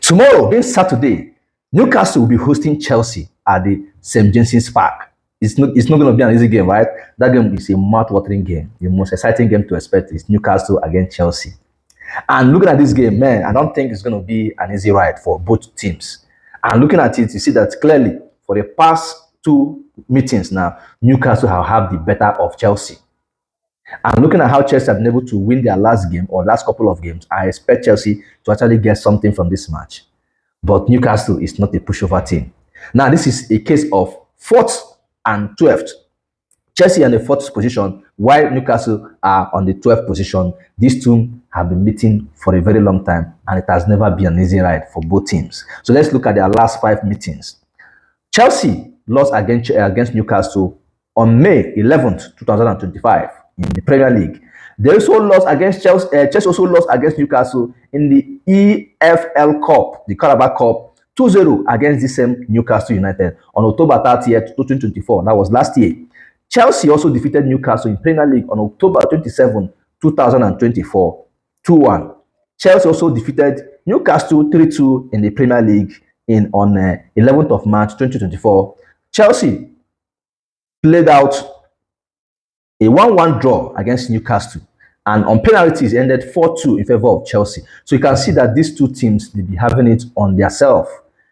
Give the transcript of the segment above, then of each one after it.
Tomorrow, being Saturday, Newcastle will be hosting Chelsea at the St. James's Park. It's not going to be an easy game, right? That game is a mouth-watering game. The most exciting game to expect is Newcastle against Chelsea. And looking at this game, man, I don't think it's going to be an easy ride for both teams. And looking at it, you see that clearly for the past two meetings now, Newcastle have had the better of Chelsea. And looking at how Chelsea have been able to win their last game or last couple of games, I expect Chelsea to actually get something from this match. But Newcastle is not a pushover team. Now, this is a case of 4th and 12th. Chelsea in the 4th position, while Newcastle are on the 12th position. These two have been meeting for a very long time, and it has never been an easy ride for both teams. So let's look at their last 5 meetings. Chelsea lost against Newcastle on May 11th, 2025 in the Premier League. They also lost against Chelsea. Chelsea also lost against Newcastle in the EFL Cup, the Carabao Cup, 2-0 against the same Newcastle United on October 30th, 2024. That was last year. Chelsea also defeated Newcastle in Premier League on October 27, 2024, 2-1. Chelsea also defeated Newcastle 3-2 in the Premier League on 11th of March 2024. Chelsea played out a 1-1 draw against Newcastle, and on penalties ended 4-2 in favor of Chelsea. So you can see that these two teams will be having it on their self,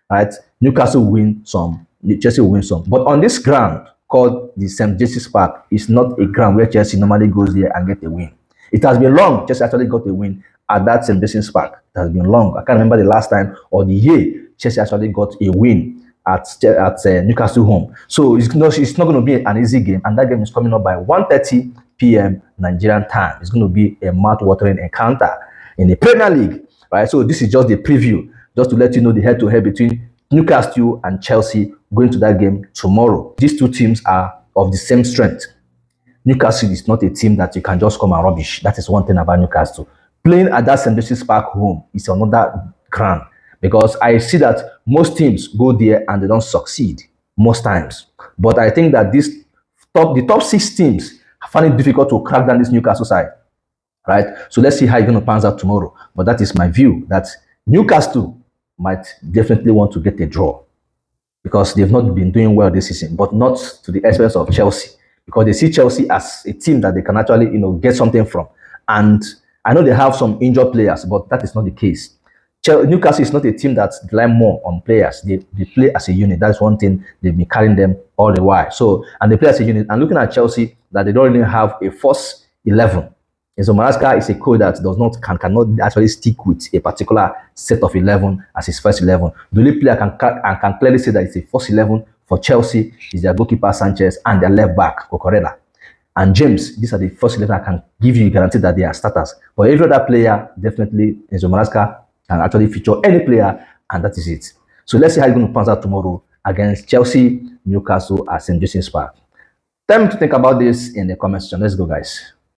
right? Newcastle win some, Chelsea win some. But on this ground called the St. James's Park, it's not a ground where Chelsea normally goes there and get a win. It has been long Chelsea actually got a win at that St. James's Park. It has been long. I can't remember the last time or the year Chelsea actually got a win at Newcastle home. So it's not going to be an easy game, and that game is coming up by 1:30 p.m. Nigerian time. It's going to be a mouth-watering encounter in the Premier League, right? So this is just the preview, just to let you know the head-to-head between Newcastle and Chelsea going to that game tomorrow. These two teams are of the same strength. Newcastle is not a team that you can just come and rubbish. That is one thing about Newcastle. Playing at that St. James's Park home is another ground, because I see that most teams go there and they don't succeed most times. But I think that the top 6 teams find it difficult to crack down this Newcastle side, right? So let's see how it's going to pan out tomorrow. But that is my view, that Newcastle might definitely want to get a draw, because they've not been doing well this season, but not to the expense of Chelsea, because they see Chelsea as a team that they can actually, get something from. And I know they have some injured players, but that is not the case. Newcastle is not a team that rely more on players. They play as a unit. That's one thing they've been carrying them all the while. So, and they play as a unit. And looking at Chelsea, that they don't really have a first 11. And so Maresca is a coach that cannot actually stick with a particular set of 11 as his first 11. The only player can clearly say that it's a first 11 for Chelsea is their goalkeeper Sanchez and their left back Cucurella and James. These are the first 11 I can give you guarantee that they are starters. But every other player, definitely Enzo Maresca can actually feature any player, and that is it. So let's see how it's going to pan out tomorrow against Chelsea, Newcastle at St. James's Park. Tell me to think about this in the comment section. Let's go, guys.